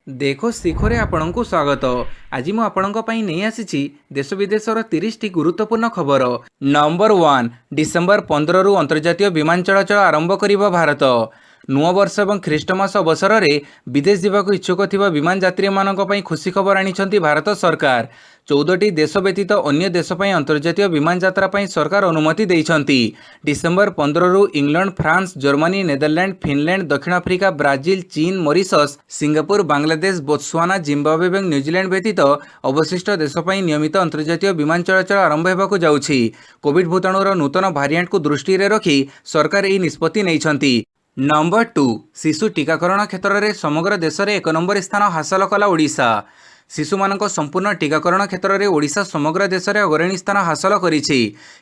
देखो शिखरे आपणଙ୍କୁ स्वागत। आज ମୁଁ ଆପଣଙ୍କ ପାଇଁ ନେଇ ଆସିଛି ଦେଶ ବିଦେଶର 30ଟି ଗୁରୁତ୍ୱପୂର୍ଣ୍ଣ ଖବର। ନମ୍ବର 1, ଡିସେମ୍ବର 15ରୁ ଅନ୍ତର୍ଜାତୀୟ ବିମାନ ଚଳାଚଳ ଆରମ୍ଭ କରିବ ଭାରତ। ନୂଆବର୍ଷ ଏବଂ ଖ୍ରୀଷ୍ଟମାସ ଅବସରରେ ବିଦେଶ ଯିବାକୁ ଇଚ୍ଛୁକ ଥିବା ବିମାନ ଯାତ୍ରୀମାନଙ୍କ ପାଇଁ ଖୁସି ଖବର ଆଣିଛନ୍ତି ଭାରତ ସରକାର। 14ଟି ଦେଶ ବ୍ୟତୀତ ଅନ୍ୟ ଦେଶ ପାଇଁ ଅନ୍ତର୍ଜାତୀୟ ବିମାନ ଯାତ୍ରା ପାଇଁ ସରକାର ଅନୁମତି ଦେଇଛନ୍ତି। ଡିସେମ୍ବର 15ରୁ England, France, Germany, Netherland, Finland, ଦକ୍ଷିଣ ଆଫ୍ରିକା, ବ୍ରାଜିଲ, ଚୀନ, Mauritius, Singapore, Bangladesh, Botswana, Zimbabwe ଏବଂ ନ୍ୟୁଜିଲ୍ୟାଣ୍ଡ ବ୍ୟତୀତ ଅବଶିଷ୍ଟ ଦେଶ ପାଇଁ ନିୟମିତ ଅନ୍ତର୍ଜାତୀୟ ବିମାନ ଚଳାଚଳ ଆରମ୍ଭ ହେବାକୁ ଯାଉଛି। କୋଭିଡ ଭୂତାଣୁର ନୂତନ ଭାରିଏଣ୍ଟକୁ ଦୃଷ୍ଟିରେ ରଖି ସରକାର ଏହି ନିଷ୍ପତ୍ତି ନେଇଛନ୍ତି। ନମ୍ବର 2, ଶିଶୁ ଟିକାକରଣ କ୍ଷେତ୍ରରେ ସମଗ୍ର ଦେଶରେ 1 ନମ୍ବର ସ୍ଥାନ ହାସଲ କଲା ଓଡ଼ିଶା। ଶିଶୁମାନଙ୍କ ସମ୍ପୂର୍ଣ୍ଣ ଟିକାକରଣ କ୍ଷେତ୍ରରେ ଓଡ଼ିଶା ସମଗ୍ର ଦେଶରେ ଅଗ୍ରଣୀ ସ୍ଥାନ ହାସଲ କରିଛି।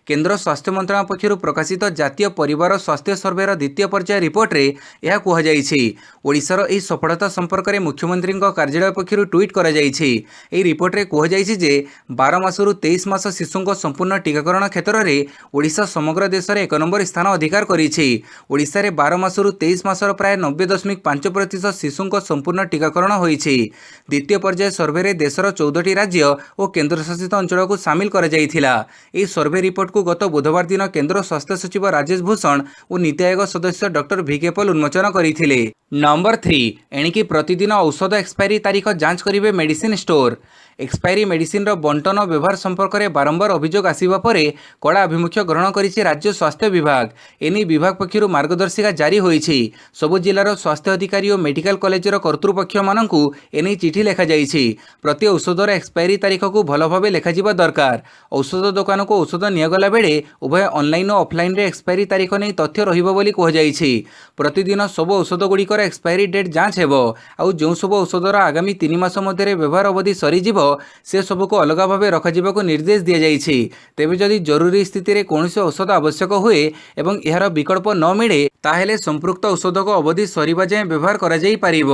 କେନ୍ଦ୍ର ସ୍ୱାସ୍ଥ୍ୟ ମନ୍ତ୍ରଣାଳୟ ପକ୍ଷରୁ ପ୍ରକାଶିତ ଜାତୀୟ ପରିବାର ସ୍ୱାସ୍ଥ୍ୟ ସର୍ଭେର ଦ୍ୱିତୀୟ ପର୍ଯ୍ୟାୟ ରିପୋର୍ଟରେ ଏହା କୁହାଯାଇଛି। ଓଡ଼ିଶାର ଏହି ସଫଳତା ସମ୍ପର୍କରେ ମୁଖ୍ୟମନ୍ତ୍ରୀଙ୍କ କାର୍ଯ୍ୟାଳୟ ପକ୍ଷରୁ ଟ୍ୱିଟ୍ କରାଯାଇଛି। ଏହି ରିପୋର୍ଟରେ କୁହାଯାଇଛି ଯେ 12 ମାସରୁ 23 ମାସ ଶିଶୁଙ୍କ ସମ୍ପୂର୍ଣ୍ଣ ଟିକାକରଣ କ୍ଷେତ୍ରରେ ଓଡ଼ିଶା ସମଗ୍ର ଦେଶରେ 1 ନମ୍ବର ସ୍ଥାନ ଅଧିକାର କରିଛି। ଓଡ଼ିଶାରେ 12 ମାସରୁ 23 ମାସର ପ୍ରାୟ 90.5% ଶିଶୁଙ୍କ ସମ୍ପୂର୍ଣ୍ଣ ଟିକାକରଣ ହୋଇଛି। ଦ୍ୱିତୀୟ ପର୍ଯ୍ୟାୟ ସର୍ଭେରେ ଦେଶର 14ଟି ରାଜ୍ୟ ଓ କେନ୍ଦ୍ରଶାସିତ ଅଞ୍ଚଳକୁ ସାମିଲ କରାଯାଇଥିଲା। ଏହି ସର୍ଭେ ରିପୋର୍ଟକୁ ଗତ ବୁଧବାର ଦିନ କେନ୍ଦ୍ର ସ୍ୱାସ୍ଥ୍ୟ ସଚିବ ରାଜେଶ ଭୂଷଣ ଓ ନୀତି ଆୟୋଗ ସଦସ୍ୟ ଡକ୍ଟର ଭିକେ ପଲ୍ ଉନ୍ମୋଚନ କରିଥିଲେ। ନମ୍ବର 3, ଏଣିକି ପ୍ରତିଦିନ ଔଷଧ ଏକ୍ସପାୟରି ତାରିଖ ଯାଞ୍ଚ କରିବେ ମେଡିସିନ ଷ୍ଟୋର। ଏକ୍ସପାୟରି ମେଡିସିନର ବଣ୍ଟନ ଓ ବ୍ୟବହାର ସମ୍ପର୍କରେ ବାରମ୍ବାର ଅଭିଯୋଗ ଆସିବା ପରେ କଡ଼ା ଆଭିମୁଖ୍ୟ ଗ୍ରହଣ କରିଛି ରାଜ୍ୟ ସ୍ୱାସ୍ଥ୍ୟ ବିଭାଗ। ଏନେଇ ବିଭାଗ ପକ୍ଷରୁ ମାର୍ଗଦର୍ଶିକା ଜାରି ହୋଇଛି। ସବୁ ଜିଲ୍ଲାର ସ୍ୱାସ୍ଥ୍ୟ ଅଧିକାରୀ ଓ ମେଡିକାଲ କଲେଜର କର୍ତ୍ତୃପକ୍ଷମାନଙ୍କୁ ଏନେଇ ଚିଠି ଲେଖାଯାଇଛି। ପ୍ରତି ଔଷଧର ଏକ୍ସପାୟରି ତାରିଖକୁ ଭଲ ଭାବେ ଲେଖାଯିବା ଦରକାର। ଔଷଧ ଦୋକାନକୁ ଔଷଧ ନିଆଗଲା ବେଳେ ଉଭୟ ଅନଲାଇନ୍ ଓ ଅଫଲାଇନ୍ରେ ଏକ୍ସପାୟରି ତାରିଖ ନେଇ ତଥ୍ୟ ରହିବ ବୋଲି କୁହାଯାଇଛି। ପ୍ରତିଦିନ ସବୁ ଔଷଧଗୁଡ଼ିକର ଏକ୍ସପାୟରି ଡେଟ୍ ଯାଞ୍ଚ ହେବ। ଆଉ ଯେଉଁ ସବୁ ଔଷଧର ଆଗାମୀ 3 ମାସ ମଧ୍ୟରେ ବ୍ୟବହାର ଅବଧି ସରିଯିବ ସେ ସବୁକୁ ଅଲଗା ଭାବେ ରଖାଯିବାକୁ ନିର୍ଦ୍ଦେଶ ଦିଆଯାଇଛି। ତେବେ ଯଦି ଜରୁରୀ ସ୍ଥିତିରେ କୌଣସି ଔଷଧ ଆବଶ୍ୟକ ହୁଏ ଏବଂ ଏହାର ବିକଳ୍ପ ନ ମିଳେ ତାହେଲେ ସମ୍ପୃକ୍ତ ଔଷଧକୁ ଅବଧି ସରିବା ଯାଏଁ ବ୍ୟବହାର କରାଯାଇପାରିବ।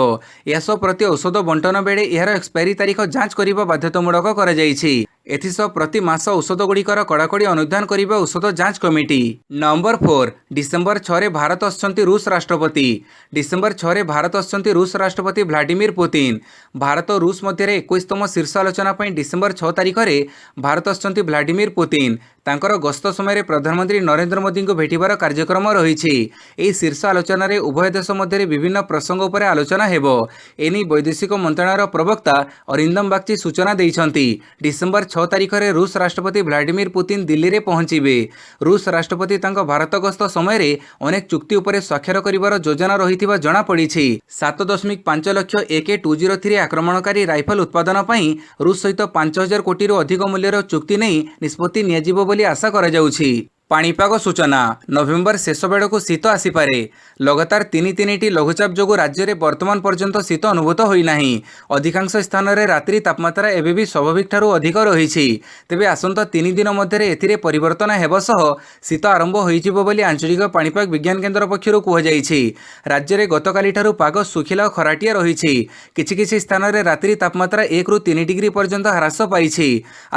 ଏହାସହ ପ୍ରତି ଔଷଧ ବଣ୍ଟନ ବେଳେ ଏହାର ଏକ୍ସପାୟରି ତାରିଖ ଯାଞ୍ଚ କରିବା ବାଧ୍ୟତାମୂଳକ କରାଯାଇଛି। ଏଥିସହ ପ୍ରତି ମାସ ଔଷଧଗୁଡ଼ିକର କଡ଼ାକଡ଼ି ଅନୁଧ୍ୟାନ କରିବେ ଔଷଧ ଯାଞ୍ଚ କମିଟି। ନମ୍ବର 4, ଡିସେମ୍ବର 6ରେ ଭାରତ ଆସୁଛନ୍ତି ରୁଷ ରାଷ୍ଟ୍ରପତି। ଡିସେମ୍ବର 6ରେ ଭାରତ ଆସୁଛନ୍ତି ରୁଷ ରାଷ୍ଟ୍ରପତି ଭ୍ଲାଡିମିର ପୁତିନ। ଭାରତ ଓ ରୁଷ ମଧ୍ୟରେ 21ତମ ଶୀର୍ଷ ଆଲୋଚନା ପାଇଁ ଡିସେମ୍ବର 6 ତାରିଖରେ ଭାରତ ଆସୁଛନ୍ତି ଭ୍ଲାଡିମିର ପୁତିନ। ତାଙ୍କର ଗସ୍ତ ସମୟରେ ପ୍ରଧାନମନ୍ତ୍ରୀ ନରେନ୍ଦ୍ର ମୋଦିଙ୍କୁ ଭେଟିବାର କାର୍ଯ୍ୟକ୍ରମ ରହିଛି। ଏହି ଶୀର୍ଷ ଆଲୋଚନାରେ ଉଭୟ ଦେଶ ମଧ୍ୟରେ ବିଭିନ୍ନ ପ୍ରସଙ୍ଗ ଉପରେ ଆଲୋଚନା ହେବ। ଏନେଇ ବୈଦେଶିକ ମନ୍ତ୍ରଣାଳୟର ପ୍ରବକ୍ତା ଅରିନ୍ଦମ ବାଗ୍ଚି ସୂଚନା ଦେଇଛନ୍ତି। ଡିସେମ୍ବର 6 ତାରିଖରେ ରୁଷ ରାଷ୍ଟ୍ରପତି ଭ୍ଲାଡିମିର ପୁତିନ ଦିଲ୍ଲୀରେ ପହଞ୍ଚିବେ। ରୁଷ ରାଷ୍ଟ୍ରପତି ତାଙ୍କ ଭାରତ ଗସ୍ତ ସମୟରେ ଅନେକ ଚୁକ୍ତି ଉପରେ ସ୍ୱାକ୍ଷର କରିବାର ଯୋଜନା ରହିଥିବା ଜଣାପଡ଼ିଛି। 7.5 ଲକ୍ଷ AK-203 ଆକ୍ରମଣକାରୀ ରାଇଫଲ ଉତ୍ପାଦନ ପାଇଁ ରୁଷ ସହିତ 5,000 କୋଟିରୁ ଅଧିକ ମୂଲ୍ୟର ଚୁକ୍ତି ନେଇ ନିଷ୍ପତ୍ତି ନିଆଯିବ ବୋଲି ଆଶା କରାଯାଉଛି। ପାଣିପାଗ ସୂଚନା। ନଭେମ୍ବର ଶେଷ ବେଳକୁ ଶୀତ ଆସିପାରେ। ଲଗାତାର 3ଟି ଲଘୁଚାପ ଯୋଗୁଁ ରାଜ୍ୟରେ ବର୍ତ୍ତମାନ ପର୍ଯ୍ୟନ୍ତ ଶୀତ ଅନୁଭୂତ ହୋଇନାହିଁ। ଅଧିକାଂଶ ସ୍ଥାନରେ ରାତ୍ରି ତାପମାତ୍ରା ଏବେ ବି ସ୍ୱାଭାବିକଠାରୁ ଅଧିକ ରହିଛି। ତେବେ ଆସନ୍ତା 3 ଦିନ ମଧ୍ୟରେ ଏଥିରେ ପରିବର୍ତ୍ତନ ହେବା ସହ ଶୀତ ଆରମ୍ଭ ହୋଇଯିବ ବୋଲି ଆଞ୍ଚଳିକ ପାଣିପାଗ ବିଜ୍ଞାନ କେନ୍ଦ୍ର ପକ୍ଷରୁ କୁହାଯାଇଛି। ରାଜ୍ୟରେ ଗତକାଲିଠାରୁ ପାଗ ଶୁଖିଲା ଓ ଖରାଟିଆ ରହିଛି। କିଛି କିଛି ସ୍ଥାନରେ ରାତ୍ରି ତାପମାତ୍ରା 1ରୁ 3 ଡିଗ୍ରୀ ପର୍ଯ୍ୟନ୍ତ ହ୍ରାସ ପାଇଛି।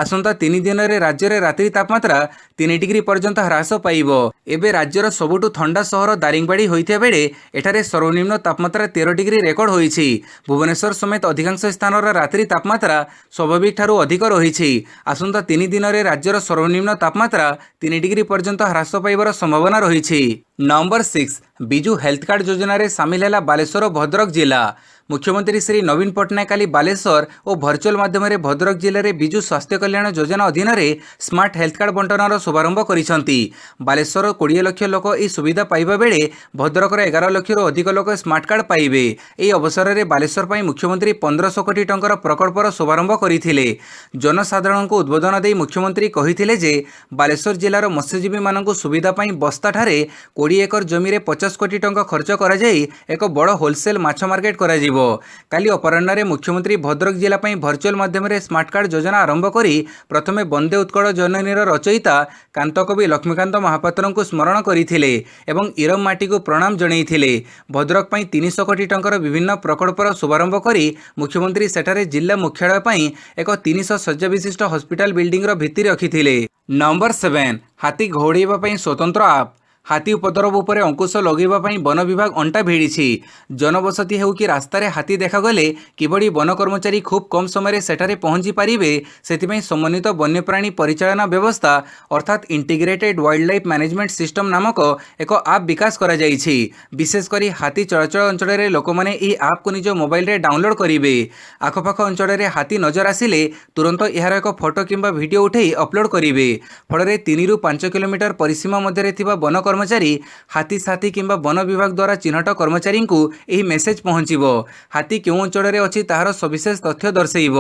ଆସନ୍ତା 3 ଦିନରେ ରାଜ୍ୟରେ ରାତ୍ରି ତାପମାତ୍ରା 3 ଡିଗ୍ରୀ ପର୍ଯ୍ୟନ୍ତ ହ୍ରାସ ପାଇବ। ଏବେ ରାଜ୍ୟର ସବୁଠୁ ଥଣ୍ଡା ସହର ଦାରିଙ୍ଗବାଡ଼ି ହୋଇଥିବା ବେଳେ ଏଠାରେ ସର୍ବନିମ୍ନ ତାପମାତ୍ରା 13 ଡିଗ୍ରୀ ରେକର୍ଡ ହୋଇଛି। ଭୁବନେଶ୍ୱର ସମେତ ଅଧିକାଂଶ ସ୍ଥାନର ରାତ୍ରି ତାପମାତ୍ରା ସ୍ୱାଭାବିକଠାରୁ ଅଧିକ ରହିଛି। ଆସନ୍ତା 3 ଦିନରେ ରାଜ୍ୟର ସର୍ବନିମ୍ନ ତାପମାତ୍ରା 3 ଡିଗ୍ରୀ ପର୍ଯ୍ୟନ୍ତ ହ୍ରାସ ପାଇବାର ସମ୍ଭାବନା ରହିଛି। ନମ୍ବର 6, ବିଜୁ ହେଲ୍ଥ କାର୍ଡ ଯୋଜନାରେ ସାମିଲ ହେଲା ବାଲେଶ୍ୱର ଓ ଭଦ୍ରକ ଜିଲ୍ଲା। ମୁଖ୍ୟମନ୍ତ୍ରୀ ଶ୍ରୀ ନବୀନ ପଟ୍ଟନାୟକ କାଲି ବାଲେଶ୍ୱର ଓ ଭର୍ଚୁଆଲ ମାଧ୍ୟମରେ ଭଦ୍ରକ ଜିଲ୍ଲାରେ ବିଜୁ ସ୍ୱାସ୍ଥ୍ୟ କଲ୍ୟାଣ ଯୋଜନା ଅଧୀନରେ ସ୍ମାର୍ଟ ହେଲ୍ଥ କାର୍ଡ ବଣ୍ଟନର ଶୁଭାରମ୍ଭ କରିଛନ୍ତି। ବାଲେଶ୍ୱର 20 ଲକ୍ଷ ଲୋକ ଏହି ସୁବିଧା ପାଇବା ବେଳେ ଭଦ୍ରକର 11 ଲକ୍ଷରୁ ଅଧିକ ଲୋକ ସ୍ମାର୍ଟ କାର୍ଡ ପାଇବେ। ଏହି ଅବସରରେ ବାଲେଶ୍ୱର ପାଇଁ ମୁଖ୍ୟମନ୍ତ୍ରୀ 1500 କୋଟି ଟଙ୍କାର ପ୍ରକଳ୍ପର ଶୁଭାରମ୍ଭ କରିଥିଲେ। ଜନସାଧାରଣଙ୍କୁ ଉଦ୍ବୋଧନ ଦେଇ ମୁଖ୍ୟମନ୍ତ୍ରୀ କହିଥିଲେ ଯେ ବାଲେଶ୍ୱର ଜିଲ୍ଲାର ମତ୍ସ୍ୟଜୀବୀମାନଙ୍କୁ ସୁବିଧା ପାଇଁ ବସ୍ତାଠାରେ 20 ଏକର ଜମିରେ 50 କୋଟି ଟଙ୍କା ଖର୍ଚ୍ଚ କରାଯାଇ ଏକ ବଡ଼ ହୋଲସେଲ୍ ମାଛ ମାର୍କେଟ କରାଯିବ। କାଲି ଅପରାହ୍ନରେ ମୁଖ୍ୟମନ୍ତ୍ରୀ ଭଦ୍ରକ ଜିଲ୍ଲା ପାଇଁ ଭର୍ଚୁଆଲ ମାଧ୍ୟମରେ ସ୍ମାର୍ଟ କାର୍ଡ ଯୋଜନା ଆରମ୍ଭ କରି ପ୍ରଥମେ ବନ୍ଦେ ଉତ୍କଳ ଜନନୀର ରଚୟିତା କାନ୍ତକବି ଲକ୍ଷ୍ମୀକାନ୍ତ ମହାପାତ୍ରଙ୍କୁ ସ୍ମରଣ କରିଥିଲେ ଏବଂ ଇରମ ମାଟିକୁ ପ୍ରଣାମ ଜଣାଇଥିଲେ। ଭଦ୍ରକ ପାଇଁ 300 କୋଟି ଟଙ୍କାର ବିଭିନ୍ନ ପ୍ରକଳ୍ପର ଶୁଭାରମ୍ଭ କରି ମୁଖ୍ୟମନ୍ତ୍ରୀ ସେଠାରେ ଜିଲ୍ଲା ମୁଖ୍ୟାଳୟ ପାଇଁ ଏକ 300 ଶଯ୍ୟା ବିଶିଷ୍ଟ ହସ୍ପିଟାଲ ବିଲ୍ଡିଂର ଭିତ୍ତି ରଖିଥିଲେ। ନମ୍ବର 7, ହାତୀ ଘଉଡ଼ାଇବା ପାଇଁ ସ୍ୱତନ୍ତ୍ର ଆପ୍। हाथी उपद्रव उपरे अंकुश लगेवा पई वन विभाग अंटा भिड़ी। जनबसती हेउ कि रास्तार हाथी देखागले किभଳି वन कर्मचारी खूब कम समय सेठारे पहुंची पारिबे सेथिपई समन्वित वन्यप्राणी परिचालना व्यवस्था अर्थात integrated wild life management system नामक एक आप विकास करा जाइछि। विशेषकर हाथी चलाचल अंचल लोक मैंने यह आप को निज मोबाइल रे डाउनलोड करेंगे। आखपाख अंचल हाथी नजर आसिले तुरंत यार एक फोटो किंबा वीडियो उठे अपलोड करेंगे। फल 3 ରୁ 5 किलोमीटर परिसीमा मध्य वन कर्मचारी हाथी साथी किंबा वन विभाग द्वारा चिन्हट कर्मचारी को यह मेसेज पहुँचो हाथी क्यों अंचल अच्छी तार सविशेष तथ्य दर्शेब।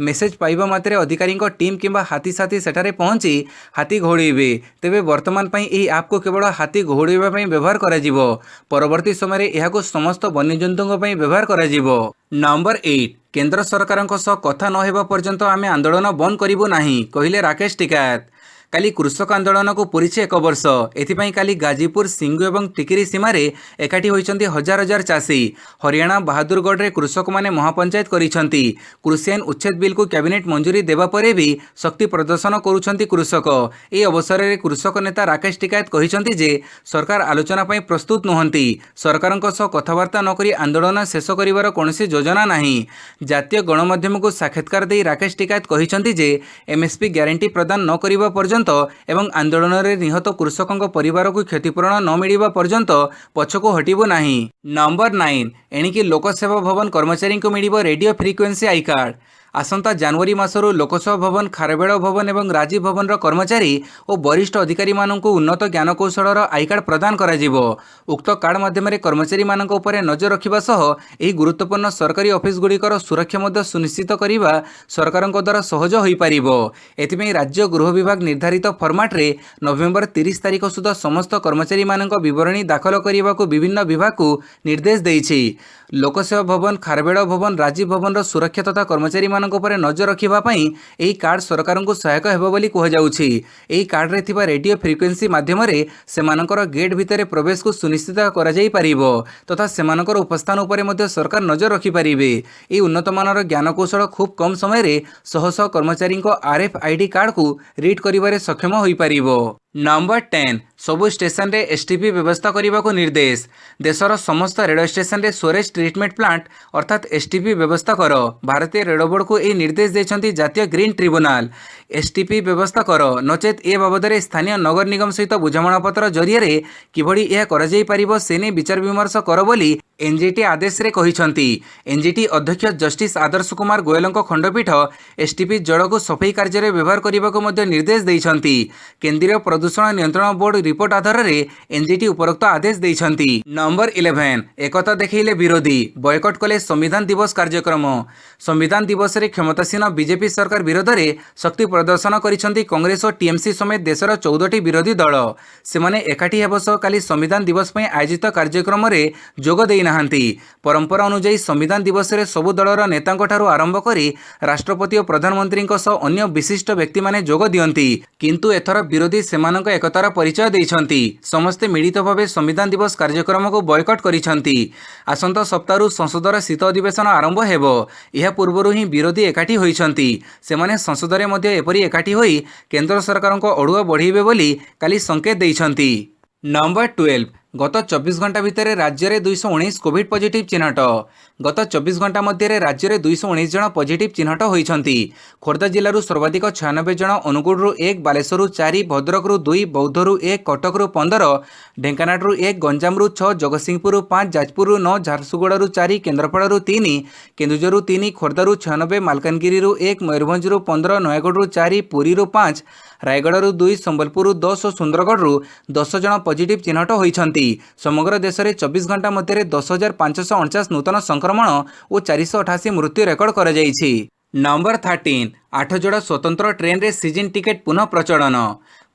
मेसेज पाइबा मात्रे अधिकारी टीम किंबा हाथी साथी सेठारे पहुँची हाथी घोड़े। तेबे वर्तमान पई यह आप को केवल हाथी घोड़ाइबा पई व्यवहार करा जिवो। परवर्ती समय यह समस्त वन्यजंतुओं पई व्यवहार करा जिवो। नंबर 8 केंद्र सरकारक सह कथा न हेबा पर्यंत आमे आंदोलन बंद करिबु नाही कहिले राकेश टिकैत। काली कृषक आंदोलन को पूरी एक वर्ष एथिपाई काली गाजीपुर सिंगु एवं टिकिरी सीमार एकाठी होइछन्ति हजार हजार चाषी। हरियाणा बहादुरगढ़ रे कृषक माने महापंचायत करिछन्ति। कृषि आईन उच्छेद बिल को कैबिनेट मंजूरी देवा परे भी शक्ति प्रदर्शन करुछन्ति कृषक। ए अवसर में कृषक नेता राकेश टिकैत कहिछन्ति जे सरकार आलोचना पई प्रस्तुत नुहंती। सरकारक सह कथबार्ता नकरी आंदोलन शेष करिवार कोनोसी योजना नाही। जातीय गणमाध्यम को साक्षात्कार दे राकेश टिकैत कहिछन्ति जे एमएसपी ग्यारंटी प्रदान न करिवा पर्यंत एवं आंदोलन रे निहत कृषकों परिवार को क्षतिपूरण न मिलिबा पर्यंत पछको हटिबो नाही। नंबर 9 एणिकी लोकसेवा भवन कर्मचारी को मिलिबो रेडियो फ्रिक्वेंसी आई कार्ड। आसंता जनवरी मासरू लोकसेवा भवन खारबेड़ भवन एवं राजीव भवन कर्मचारी और वरिष्ठ अधिकारी माननकु उन्नत ज्ञान कौशलर आई कार्ड प्रदान करा जिवो। उक्त कार्ड माध्यम कर्मचारी मानक उपरे नजर रखिबा सह एही गुरुत्वपूर्ण सरकारी ऑफिस गुड़िकर सुरक्षा मध्य सुनिश्चित करिबा सरकारक द्वारा सहज होई पारिबो। एथिपई राज्य गृह विभाग निर्धारित फॉर्मेट रे नवेम्बर 30 तारिख सुधा समस्त कर्मचारी मानक विवरणी दाखल करने को विभिन्न विभाग को निर्देश देइछि। लोकसेवा भवन खारबेड़ भवन राजीव भवन सुरक्षा तथा कर्मचारी मानक उपरे नजर रखिबा पई एही कार्ड सरकार को सहायक हेबो बोली कह जाउछि। एही कार्ड रे थिबा रेडियो फ्रिक्वेंसी माध्यम रे सेमानकर गेट भितरे प्रवेश को सुनिश्चित करा जाई परिबो तथा सेमानकर उपस्थान उपरे मध्ये सरकार नजर रखि परिबे। एही उन्नत मानर ज्ञान कौशल खूब कम समय रे शह शह कर्मचारी को RFID कार्ड को रीड करिबारे सक्षम होई परिबो। नंबर 10 सबु स्टेशन रे एसटीपी व्यवस्था करने को निर्देश। देशर समस्त रेडियो स्टेशन रे स्टोरेज ट्रीटमेंट प्लांट अर्थात एसटीपी व्यवस्था कर। भारतीय रेडियो बोर्ड को यह निर्देश देछन्ति जातीय ग्रीन ट्रिब्यूनाल। एसटीपी व्यवस्था कर नचेत ए बाबद स्थानीय नगर निगम सहित बुझामणा पत्र जरिए किभଳି यह करा जाई परिबो सेने विचार विमर्श कर बोली एनजीटी आदेश रे कहिसन्ति। एनजीटी अध्यक्ष जस्टिस आदर्श कुमार गोयलଙ୍କ खंडपीठ एसटीपी जल को सफाई कार्य में व्यवहार करने को निर्देश देइछन्ति। केंद्रीय प्रदूषण नियंत्रण बोर्ड रिपोर्ट आधार में एनजीटी उपरोक्त आदेश देइछन्ति। नंबर 11 एकता देखैले विरोधी बॉयकट कले संविधान दिवस कार्यक्रम। संविधान दिवस रे क्षमतासीन बीजेपी सरकार विरोध में शक्ति प्रदर्शन करिसन्ति कांग्रेस और टीएमसी समेत देशर 14टी विरोधी दल। सेमाने एकाठी हेब सह काली संविधान दिवस पई आयोजित कार्यक्रम में जोग देइ नाहांती। परंपरा अनुसार संविधान दिवस रे सबु दलर नेतांक ठारू आरंभ करी राष्ट्रपति और प्रधानमंत्री अन्य विशिष्ट व्यक्ति माने जोग दियंती। किंतु एथर विरोधी सेमानक एकतार परिचय देइछन्ति। समस्ते मिलित भावे संविधान दिवस कार्यक्रम को बॉयकट करिछन्ति। आसंता सप्ताह संसदर शीत अधिवेशन आरंभ हेबो। यह पूर्वरु ही विरोधी एकाठी होइछन्ति। सेमाने संसद रे मध्ये एपरि एकाठी होई केंद्र सरकार को अड़ुआ बढ़ाइबे बोली काली संकेत देइछन्ति। नंबर 12 गत 24 घंटा भितर राज्य में 219 कोविड पॉजिटिव चिन्हट। गत 24 घंटा मध्य राज्य में 219 जन पॉजिटिव चिन्हट होइछन्ति। खोर्धा जिलूर सर्वाधिक 96 जन, अनुगुल 1, बालेश्वर 4, भद्रक 2, बौद्ध 1, कटक 15, ढेंकानाल 1, गंजाम 6, जगतसिंहपुर 5, जाजपुर 9, झारसुगुड़ा 4, केन्द्रापड़ा 3, केन्दुझर 3, खोर्धा 96, मालकानगिरी 1, मयूरभंज 15, नयगढ़ 4, पुरी 5, रायगढ़ 2, संबलपुर 10 और सुंदरगढ़ 10 जन पॉजिटिव चिन्हट होइछन्ति। समग्र देश में 24 घंटा मध्य 10,549 नूतन संक्रमण और 488 मृत्यु रेकर्ड कर जाइछि। नंबर 13 8 जोड़ा स्वतंत्र ट्रेन रे सीजन टिकेट पुनः प्रचलन।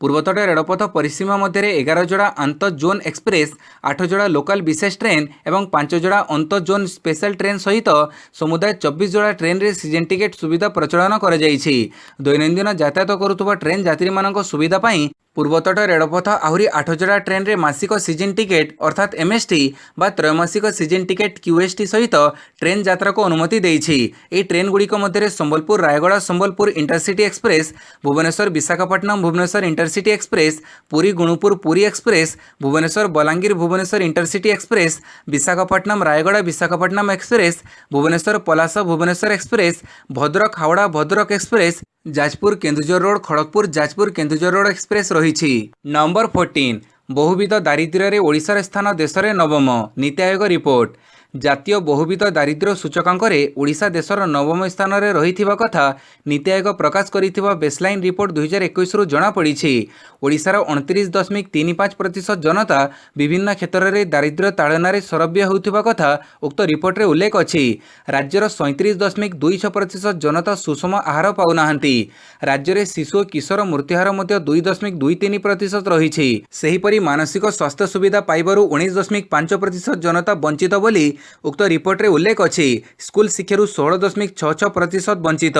पूर्वतट रेलपथ परिसीमा मध्य 11 जोड़ा आंत जोन एक्सप्रेस, 8 जोड़ा लोकल विशेष ट्रेन एवं 5 जोड़ा अंत जोन स्पेशल ट्रेन सहित समुदाय 24 जोड़ा ट्रेन रे सीजन टिकेट सुविधा प्रचलन कर जाइछि। दैनंदिन यातायात करुवा ट्रेन यात्री मानक सुविधा पाई पूर्वतट रेलपथ आहरी 8 जड़ा ट्रेन रे मासिक सीजन टिकेट अर्थात एमएसटी बा त्रैमासिक सीजन टिकेट क्यूएसटी सहित ट्रेन यात्रा को अनुमति देइछि। एही ट्रेन गुड़िक मध्य Sambalpur Rayagada Sambalpur intercity express, Bhubaneswar Visakhapatnam Bhubaneswar intercity express, Puri Gunupur Puri express, Bhubaneswar Balangir Bhubaneswar intercity express, Visakhapatnam Rayagada Visakhapatnam express, Bhubaneswar Palasa Bhubaneswar express, Bhadrak Howrah Bhadrak express, Jajpur Keonjhar road Kharagpur Jajpur Keonjhar road express रही। नंबर 14 बहुविध दारिद्र्य ओडिशार स्थान देश में नवम, नीति आयोग रिपोर्ट। जातीय बहुविध दारिद्र्य सूचकांक ओडिशा देशर नवम स्थान में रही कथा नीति आयोग प्रकाश करिथिबा बेसलाइन रिपोर्ट 2021 रु जना पड़ी। ओडिशार 29.35% जनता विभिन्न क्षेत्र में दारिद्र्य ताड़न सरभ्य होउथिबा कथा उक्त रिपोर्ट रे उल्लेख अछि। राज्यर 37.26% जनता सुषम आहार पाउनाहांती। राज्य में शिशु और किशोर मृत्युहार 2.23% रही। सेहीपरि मानसिक स्वास्थ्य सुविधा पाइबारु 19.5% जनता वंचित बोली उक्त रिपोर्ट रे उल्लेख अछि। स्कूल शिक्षारु 16.66% वंचित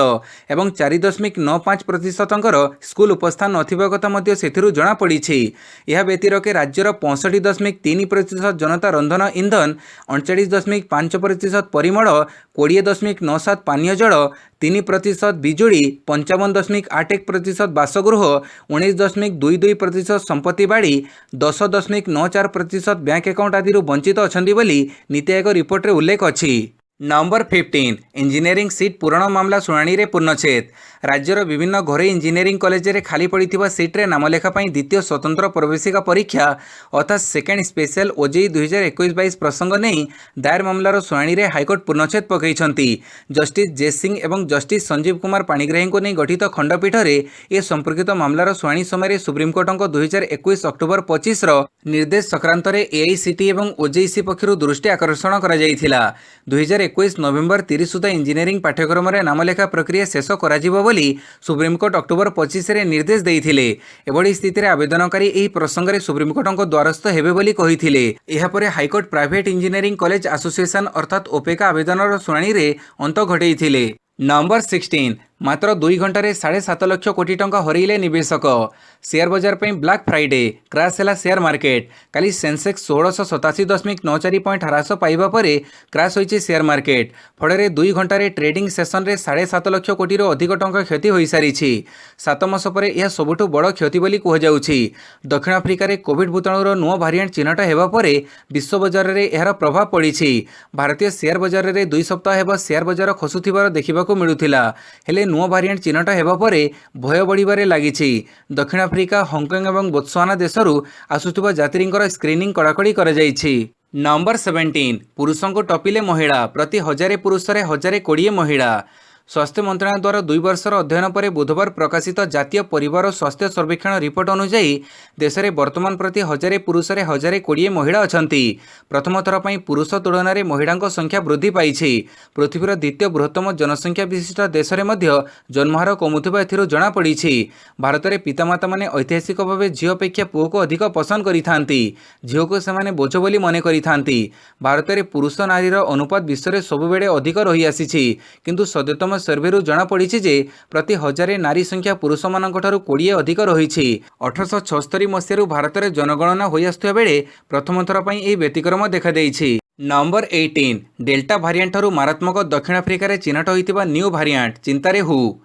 एवं 4.95% स्कूल उपस्थान नथिबा कथा मध्य सेथिरु जणा पड़िछि। यह व्यतिरके राज्यर 65.3% जनता रंधन इंधन, 39.5% परिमल, 20.97 पानीय जल, 3% बिजुली, 55.81% बासगृह, 19.22% संपत्ति बाड़ी, 10.94% बैंक अकाउंट आदि वंचित अछंती बोली नीति आयोग रिपोर्ट रे उल्लेख अछि। नंबर 15 इंजीनियरिंग सीट पूरण मामला शुणाणी रे पूर्णछेद। राज्यर विभिन्न घरोई इंजीनियरिंग कॉलेज रे खाली पड़िथिबा सीट रे नामलेखा पई द्वितीय स्वतंत्र प्रवेशिका परीक्षा अर्थात सेकेंड स्पेशल ओजेई 2021-22 प्रसंग नहीं दायर मामलार शुणाणी रे हाईकोर्ट पूर्णछेद पकईछंती। जस्टिस जे सिंह एवं जस्टिस संजीव कुमार पाणिग्राही को नहीं गठित खंडपीठ रे ए संपर्कित मामलार शुणाणी समय सुप्रीमकोर्ट 2021 अक्टोबर 25 निर्देश संक्रांत रे एआईसीटी एवं ओजेईसी पक्षरु दृष्टि आकर्षण करा जायथिला। 2021 नवेम्बर 30 सुधा इंजीनियरिंग पाठ्यक्रम रे नामलेखा प्रक्रिया शेष कराजिबो बोली सुप्रीमकोर्ट अक्टोबर 25 रे निर्देश देइथिले। एबडी स्थिति रे आवेदनकारी एही प्रसंग रे सुप्रीमकोर्ट द्वारस्थ हेबे बोली कहिथिले। एहा परे high court private engineering college association अर्थात ओपेका आवेदनर शुणाणी रे अंत घटेइथिले। नंबर 16 मात्र 2 घंटे 7.5 लाख कोटी टंका हरइले निवेशक। शेयर बाजार पर ब्लैक फ्राइडे क्राश है शेयर मार्केट। काली सेंसेक्स 1687.94 पॉइंट ह्रास पाइबा परे क्राश होइछि शेयर मार्केट। फଳରେ 2 घंटे ट्रेडिंग सेशन रे 7.5 लाख कोटी अधिक टंका क्षति हो सारी। 7 मास पर यह सबुठु बड़ क्षति बोली कहुযাଉଛି। दक्षिण आफ्रिका रे कोविड भूताणुर नुआ भारिएंट चिन्हट हेबा परे विश्व बाजार रे एहार प्रभाव पड़िछि। भारतीय शेयर बाजार रे 2 सप्ताह हेबा शेयर बाजार खसुथिबार देखिबाकू मिलुथिला। हेले नुआ भारिएंट चिन्हट हेबा परे भय बढ़िबारे लागिछि। दक्षिण आफ्रिका, हांगकांग एवं बोत्सवाना देशरू आसुथिबा यात्रींकर स्क्रीनिंग कड़ाकड़ी करा जायछि। नंबर 17 पुरुषों को टपिले महिला प्रति 1000 पुरुष 1020 महिला। स्वास्थ्य मंत्रालय द्वारा 2 वर्षर अध्ययन पर बुधवार प्रकाशित जातीय परिवार और स्वास्थ्य सर्वेक्षण रिपोर्ट अनुसार देश में वर्तमान प्रति 1000 पुरुष 1020 महिला अछंती। प्रथम थर पर पुरुष तुलन में महिला संख्या वृद्धि पाई। पृथ्वीर द्वितीय बृहत्तम जनसंख्या विशिष्ट देश में जन्महार कमुवा एथिरू जना पड़ी। भारत में पितामाता माने ऐतिहासिक भाव झील अपेक्षा पुओ को अधिक पसंद करिथांती। झील को सेमाने बोझ बोली मन करिथांती। भारत में पुरुष नारीर अनुपात विश्व में सबुबेले अधिक रही आसी। किंतु सद्यतम सर्वेरु जना पड़ी जे प्रति 1000 नारी संख्या पुरुष मानक ठारू 20 अधिक रही। 1876 मसीह भारत में जनगणना हो आसुवा बेले प्रथम थर पर यह व्यतिक्रम देखा देइछि। नंबर 18 डेल्टा भारिएंट ठारू मारात्मक दक्षिण आफ्रिका रे चिन्हट होइतिबा न्यू भारिएंट चिंतारे हु।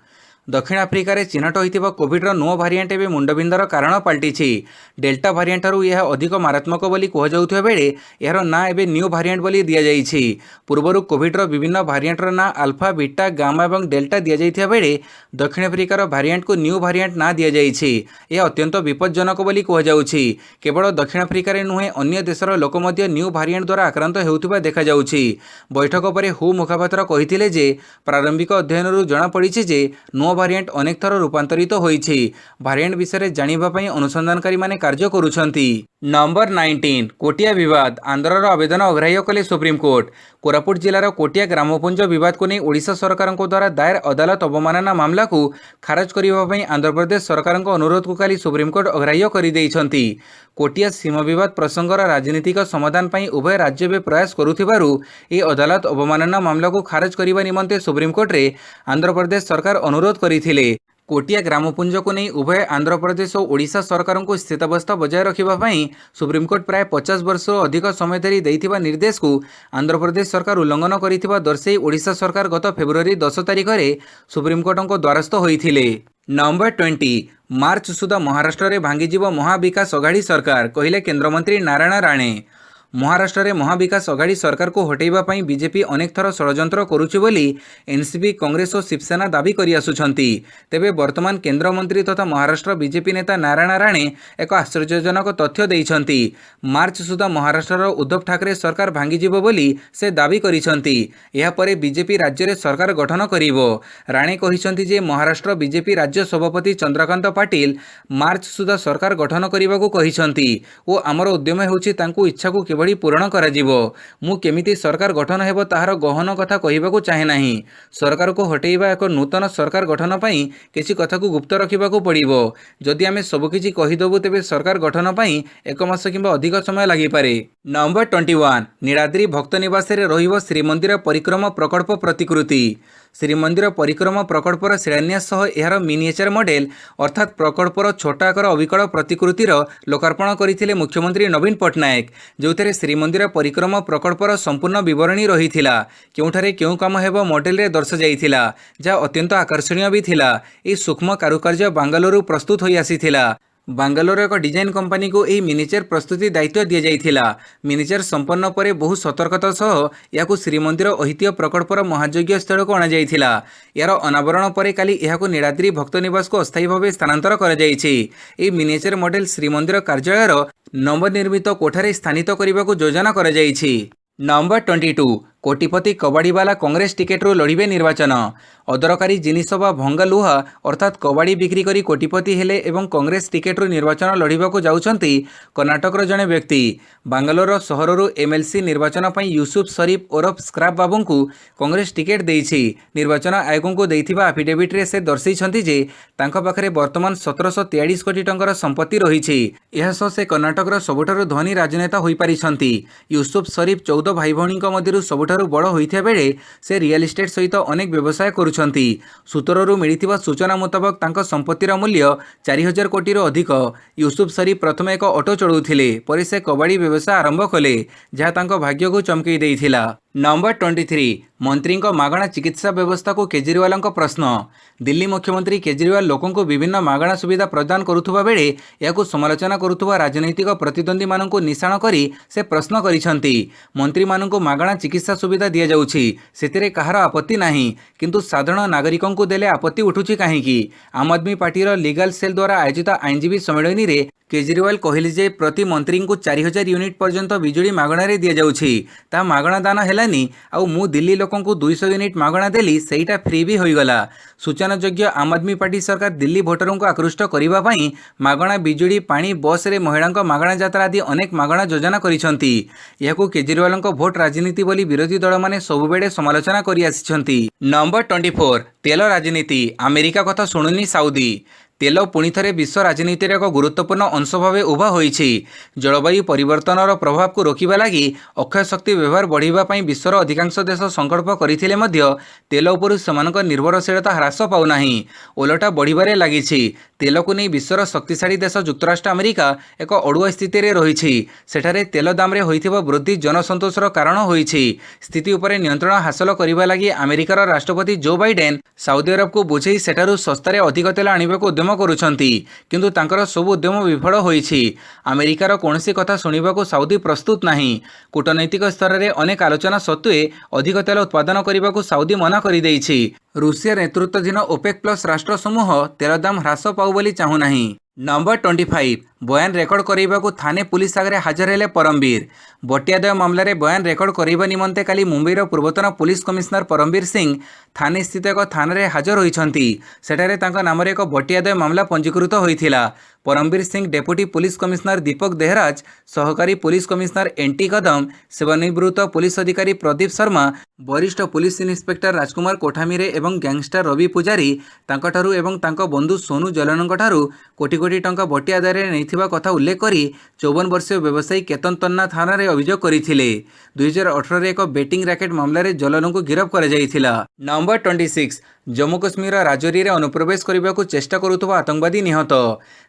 दक्षिण आफ्रिका रे चिन्हट होइतिबा कोविडर नुआ भारिएंट एवं मुंडबिंदार कारण पलटिछि। डेल्टा भारिएंट ठारू यह अधिक मारात्मक बोली कहुযাଉଥିବା बेले यार ना एबे न्यू भारिएंट बोली दिया जाइछि। पूर्वरु कोविडर विभिन्न भारिएंटर ना अल्फा, बीटा, गामा एवं डेल्टा दिया जाइथिया बेले दक्षिण आफ्रिकार भारिएंट को न्यू भारिएंट ना दिया जाइछि। यह अत्यंत विपज्जनक बोली कहुযাଉଛି। केवल दक्षिण आफ्रिका रे नुहे अन्य देशर लोक मध्ये न्यू भारिएंट द्वारा आक्रांत हेउथिबा देखा जाउछि। बैठक परे हु मुखपात्र कहिथिले जे प्रारंभिक अध्ययनरु जना पड़िछि जे नुआ भारिएंट अनेक थर रूपांतरित होइछि। भारिएंट विषय जानिबा पई अनुसंधानकारी माने कार्य करूछंती। नंबर 19 कोटिया विवाद आंध्रर आवेदन अग्राह्य कले सुप्रीमकोर्ट। कोरापुट जिलार कोटिया ग्रामपुंज विवाद को नहीं ओडिशा सरकार द्वारा दायर अदालत अवमानना मामला को खारज करने आंध्र प्रदेश सरकार अनुरोध को काली सुप्रीमकोर्ट अग्राह्य कर कोटिया सीमा विवाद प्रसंगर राजनीतिक समाधान पर उभय राज्य में प्रयास करुथिबारु ए अदालत अवमानना मामला को खारज करने निमंते सुप्रीमकोर्ट रे आंध्र प्रदेश सरकार अनुरोध करथिले। कोटिया ग्रामपुंज को नहीं उभय आंध्र प्रदेश और ओडिशा सरकार को स्थितावस्था बजाय रखापी सुप्रीमकोर्ट प्राय 50 वर्ष अधिक समय धरी देइथिबा निर्देश को आंध्र प्रदेश सरकार उल्लंघन करिथिबा दर्शाई ओडिशा सरकार गत फेब्रुआरी 10 तारिख में सुप्रीमकोर्ट को द्वारस्थ होइथिले। नंबर 20 मार्च सुधा महाराष्ट्र में भांगीजीव महाविकास अघाड़ी सरकार कहिले केन्द्रमंत्री नारायण राणे। महाराष्ट्र में महाविकास अघाड़ी सरकार को हटेइबा पई बीजेपी अनेक थर षड्यंत्र करुछि बोली एनसीपी कांग्रेस और शिवसेना दाबी करि आसुछंती। तेबे वर्तमान केंद्र मंत्री तथा महाराष्ट्र बीजेपी नेता नारायण राणे एक आश्चर्यजनक तथ्य दैछंती। मार्च सुधा महाराष्ट्र उद्धव ठाकरे सरकार भांगीजिबो बोली से दाबी करिसंती। एहा परे बीजेपी राज्य में सरकार गठन करिवो। राणे कहिसंती जे महाराष्ट्र बीजेपी राज्य सभापति चंद्रकांत पाटिल मार्च सुधा सरकार गठन करिबाकू कहिसंती ओ आमर उद्यम हेउछि तांकू इच्छा को किभଳି पूरण कराଯିबो। मु केमिति सरकार गठन हेबो ताहार गहन कथा कहिबाकू चाहे नाही। सरकार को हटेइबा एक नूतन सरकार गठन पई किछि कथा को गुप्त रखिबाकू पड़िबो। जदि आमे सब किछि कहिदबु तेबे सरकार गठन पई एक मास किंबा अधिक समय लागि पारे। नंबर 21 नीलाद्री भक्त निवास रे रहिबो श्रीमंदिर परिक्रमा प्रकल्प प्रतिकृति। श्रीमंदिर परिक्रमा प्रकल्पर शिलान्यास सह एहार मिनिएचर मॉडल अर्थात प्रकल्पर छोट आकार अविकल प्रतिकृतिर लोकार्पण करथिले मुख्यमंत्री नवीन पट्टनायक। जोथरे श्रीमंदिर परिक्रमा प्रकल्पर संपूर्ण विवरणी रहिथिला केउठारे केउ काम हेबो मॉडल रे दर्शा जाइथिला जा अत्यंत आकर्षणीय भी थिला। ए सूक्ष्म कारुकार्य बांगालोरु प्रस्तुत होई आसीथिला। बांगालोर एक डिजाइन कंपनी को यह मिनिचर प्रस्तुति दायित्व दि जाइथिला। मिनिचर संपन्न पर बहु सतर्कता सह याकू श्रीमंदिर ऐतिह्य प्रकल्पर महायज्ञ स्थल को अणा जाइथिला। यार अनावरण पर काली याकू नीलाद्री भक्त निवास को अस्थायी भाव स्थानांतर करा जाइछि। एही मिनिचर मॉडल श्रीमंदिर कार्यालयर नवनिर्मित कोठारे स्थानित करने को योजना करा जाइछि। नंबर 22 कोटिपति कबाड़ीवाला कांग्रेस टिकेट्रु लड़िबे निर्वाचन। अदरकारी जिनिस बा भंगा लुहा अर्थात कबाड़ी बिक्री करी कोटिपति हेले एवं कांग्रेस टिकेट्रु निर्वाचन लड़िबाकू जाउछंती कर्नाटकर जड़े व्यक्ति। बांगालोर सहररु एमएलसी निर्वाचन पई यूसुफ शरीफ ओरफ स्क्रैप बाबू को कांग्रेस टिकेट देइछि। निर्वाचन आयोग को देइथिबा एफिडेविट रे से दर्शाइछंती जे तांका पाखरे वर्तमान 1743 कोटी टंकार संपत्ति रहिछि। एहा सह से कर्नाटकर सबुठारु धनी राजनेता होई पारिछंती। यूसुफ शरीफ 14 भाई भौणी मध्यरु सबुठारु बड़ होइथिया बेले से रियल एस्टेट सहित अनेक व्यवसाय करुछंती। सूत्ररु मिलिथिबा सूचना मुताबक तांका संपत्तिर मूल्य 4000 कोटी रो अधिक। यूसुफ शरीफ प्रथम एक ऑटो चलाउथिले पर से कबाड़ी व्यवसाय आरंभ कले जहाँ तांका भाग्य को चमकई देइथिला। नंबर 23 मंत्री मागणा चिकित्सा व्यवस्था को केजरीवाल प्रश्न। दिल्ली मुख्यमंत्री केजरीवाल लोकों को विभिन्न मागणा सुविधा प्रदान करुथुबा बेले याकू समालोचना करुथुबा राजनैतिक प्रतिद्वंदी माननकु निशाण करी से प्रश्न करिसंती। मंत्री माननकु मागणा चिकित्सा सुविधा दिया जाउछि सेतिरे कहार आपत्ति नाही किंतु साधारण नागरिकों को देले आपत्ति उठुछि काहेकि। आम आदमी पार्टीर लीगल सेल द्वारा आयोजित आईनजीवी सम्मेलन रे केजरीवाल कहले जे प्रति मंत्री को 4000 यूनिट पर्यंत बिजुली मागणारे दिया जाउछि ता मागणा दान हेलानी आउ मु दिल्ली लोकों को 200 यूनिट मागणा देली सेटा फ्री भी होईगला। सूचनायोग्य आम आदमी पार्टी सरकार दिल्ली भोटरों को आकृष्ट करिबा पई मागणा बिजुली पानी बस रे महिलांक मागणा यात्रा आदि अनेक मागणा योजना करिसंती। याकू केजरीवाल भोट राजनीति बोली विरोधी दल माने सबुबेले समालोचना करि आसिसंती। नंबर 24 तेल राजनीति अमेरिका कथा शुणुनी साउदी। तेल पुणी थे विश्व राजनीति एक गुरुत्वपूर्ण अंश भाव उभा होइछि। जलवायु परिवर्तनर प्रभाव को रोकवा लगी अक्षय शक्ति व्यवहार बढ़ावाई विश्वर अधिकांश देश संकल्प करथिले मध्य तेल उपरु सेमानक निर्भरशीलता ह्रास पाउनाही ओलटा बढ़िबारे लागिछि। तेल को नहीं विश्वर शक्तिशाली देश जुक्तराष्ट्र अमेरिका एक अड़ुआ स्थिति रे रहिछि। सेठारे तेल दाम रे होइथिबा वृद्धि जनसंतोषर कारण होइछि। स्थिति उपरे नियंत्रण हासिल करबा लगी अमेरिकार राष्ट्रपति जो बाइडेन साउदी अरब को बुझेई सेठारु सस्तारे अधिक तेल आनिबाकू उद्यम करुछंती किंतु तांकर सब उद्यम विफल होइछि। अमेरिकार कोनोसी कथा सुनिबाकू साउदी प्रस्तुत नाही। कूटनैतिक स्तर में अनेक आलोचना सत्वे अधिक तेल उत्पादन करने साउदी मना कर देइछि। रूसिया नेतृत्वाधीन ओपेक प्लस राष्ट्र समूह तेल दाम ह्रास पाउ बोली चाहुनाही। नंबर 25 बयान रेकर्ड करने थाने पुलिस आगे हाजर हेले परमवीर। बटियादय मामलें बयान रेकर्ड करने निमंते काली मुंबईर पूर्वतन पुलिस कमिश्नर परमवीर सिंह थाने स्थित एक थाने हाजर होइछंती। सेठारे तांका नामरे एक बटियादय मामला पंजीकृत होइथिला। Parambir Singh deputy police commissioner Deepak Dehraj, सहकारी पुलिस कमिश्नर एनटी कदम, सेवानिवृत्त पुलिस अधिकारी प्रदीप शर्मा, वरिष्ठ पुलिस इन्स्पेक्टर राजकुमार कोठामीरे एवं गैंगस्टर रवि पूजारी तांकठारु एवं तांको बंधु सोनू जलनଙ୍କଠାରୁ कोटी कोटी टंका बटी आदाୟରେ ନେଇଥିବା କଥା उल्लेख କରି 54 वर्षीय व्यवसायी केतन तन्ना थानाରେ अभियोग କରିଥିଲେ। 2018 ରେ ଏକ ବେଟିଂ ରାକେଟ ମାମଲାରେ ଜଲନଙ୍କୁ गिरफ्त କରାଯାଇଥିଲା। नंबर 26 जम्मू कश्मीर राजौरी रे अनुप्रवेश करने को चेष्टा करुवा आतंकवादी निहत।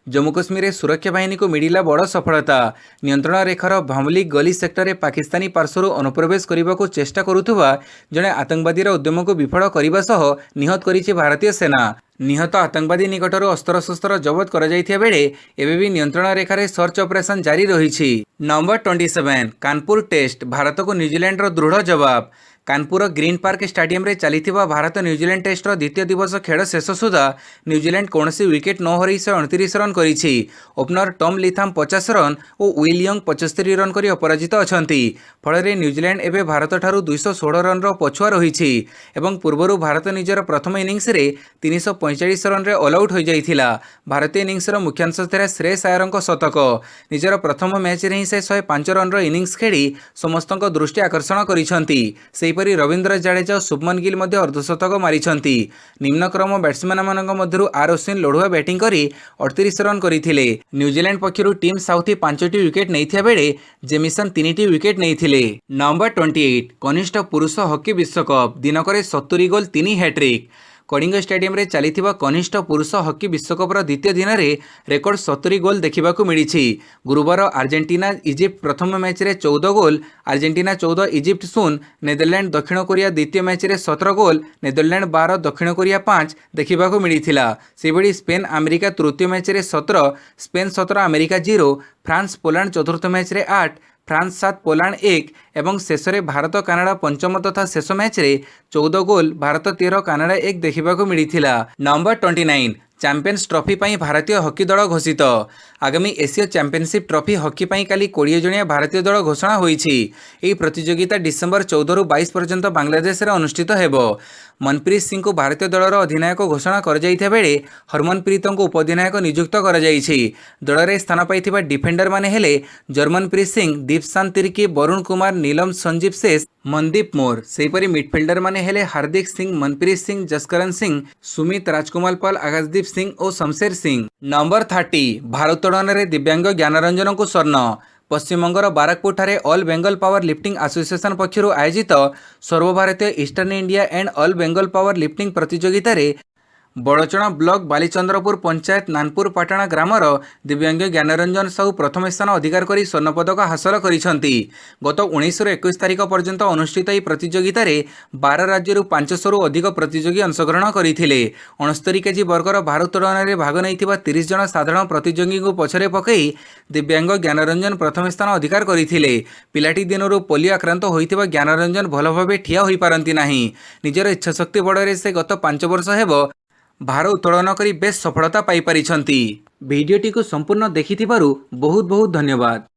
जम्मू कश्मीर में सुरक्षा बाहिनी को मिला बड़ सफलता। नियंत्रण रेखार भामली गली सेक्टर में पाकिस्तानी पार्श्वर अनुप्रवेश करने को चेष्टा करुवा जड़े आतंकवादी उद्यम को विफल करने सह निहत करिछि भारतीय सेना। निहत आतंकवादी निकटर अस्त्रशस्त्र जबत कर बेले एबे भी नियंत्रण रेखार सर्च ऑपरेशन जारी रही। नंबर 27 कानपुर टेस्ट भारत को न्यूजीलैंड दृढ़ जवाब। कानपुर ग्रीन पार्क स्टाडियम रे चलीथिबा भारत न्यूजीलैंड टेस्टर द्वितीय दिवस खेल शेष सुधा न्यूजीलैंड कौन विकेट न हरई 129 रन करिछि। ओपनर टॉम लिथाम 50 रन और विल यंग 75 रन करी अपराजित अछंती। फल न्यूजीलैंड एबे भारत ठारू 216 रन पछुआ रही एवं पूर्वर भारत निजर प्रथम इनिंग्स रे 345 रन रे ऑल आउट हो जाइथिला। भारतीय इनिंग्स मुख्यांश थिला श्रेयस अय्यर शतक। निजर प्रथम मैच रे ही से 105 रन इनिंग्स खेली समस्त दृष्टि आकर्षण करिसंती। सेहीपरि रवींद्र जडेजा और शुभमन गिल मध्य अर्धशतक मारिछंती। निम्नक्रम बैट्समैन मानक मध्यरु आर अश्विन लढुआ बैटिंग करी 38 रन करथिले। न्यूजीलैंड पक्षरु टीम साउथी 5टी विकेट नैथिया बेले जेमिसन 3टी विकेट नैथिले। नंबर 28 कनिष्ठ पुरुष हॉकी विश्वकप दिनकरे 70 गोल 3 हैट्रिक। कलिंग स्टेडियम रे चलीथिबा कनिष्ठ पुरुष हॉकी विश्वकप द्वितीय दिन में रेकर्ड 70 गोल देखा मिली। गुरुवार अर्जेंटीना इजिप्ट प्रथम मैच रे 14 गोल, अर्जेंटीना 14 इजिप्ट 0, नेदरलैंड दक्षिण कोरिया द्वितीय मैच रे 17 गोल, नेदरलैंड 12 दक्षिण कोरिया 5 देखा मिली। सेभଳି स्पेन अमेरिका तृतीय मैच रे 17, स्पेन 17 अमेरिका 0, फ्रांस पोलैंड चतुर्थ मैच रे 8, फ्रांस 7 पोलैंड 1 एवं शेष में भारत कानाडा पंचम तथा शेष मैच रे 14 गोल, भारत 13 कानाडा 1 देखा मिली। नंबर 29 चैंपियंस ट्रॉफी पर भारतीय हॉकी दल घोषित। आगामी एशिया चैंपियनशिप ट्रॉफी हॉकी पर काली 20 जणिया भारतीय दल घोषणा होईछि। एही प्रतियोगिता डिसेंबर 14 रु 22 पर्यंत बांग्लादेश रे अनुष्ठित हेबो। मनप्रीत सिंह को भारतीय दलर अधिनायक घोषणा कर जाइथा बेले हरमनप्रीत को उपअधिनायक नियुक्त कर जाइछि। दल रे स्थान पाइथिबा डिफेंडर माने हेले जर्मनप्रीत सिंह, दीपशान तिर्की, वरुण कुमार, नीलम संजीव शेष, मनदीप मोर। सेहीपरि मिडफिल्डर माने हेले हार्दिक सिंह, मनप्रीत सिंह, जसकरण सिंह, सुमित, राजकुमार पाल, आकाशदीप सिंह और शमशेर सिंह। नंबर 30 भारोत्तोलन रे दिव्यांग ज्ञानरंजन को स्वर्ण। पश्चिमबंगर बाराकपुर ठारे all Bengal power lifting association पक्षरु आयोजित सर्वभारतीय eastern India and all Bengal power lifting प्रतियोगिता रे बड़चणा ब्लॉक बालीचंद्रपुर पंचायत नानपुर पाटणा ग्रामर दिव्यांग ज्ञानरंजन साहू प्रथम स्थान अधिकार करी स्वर्ण पदक हासिल करिसंती। गत 19 ରୁ 21 तारिख पर्यंत अनुष्ठित ଏହି प्रतियोगिता रे 12 राज्यରୁ 500 ରୁ अधिक प्रतियोगी अंशग्रहण करथिले। 69 केजी वर्गर भारोत्तोलन रे भाग नैथिबा 30 जण साधारण प्रतियोगी को पछरे पकई दिव्यांग ज्ञानरंजन प्रथम स्थान अधिकार करथिले। पिलाटी दिनरू पोलियो आक्रांत होइथिबा ज्ञानरंजन भल भाबे ठिया होई पारंती नाही। निजर इच्छाशक्ति बड़े से गत 5 वर्ष हेबो भार उत्तोलन करी बेस सफलता पाई पारिछंती। भिडियोटी को संपूर्ण देखिथिबारु बहुत बहुत धन्यवाद।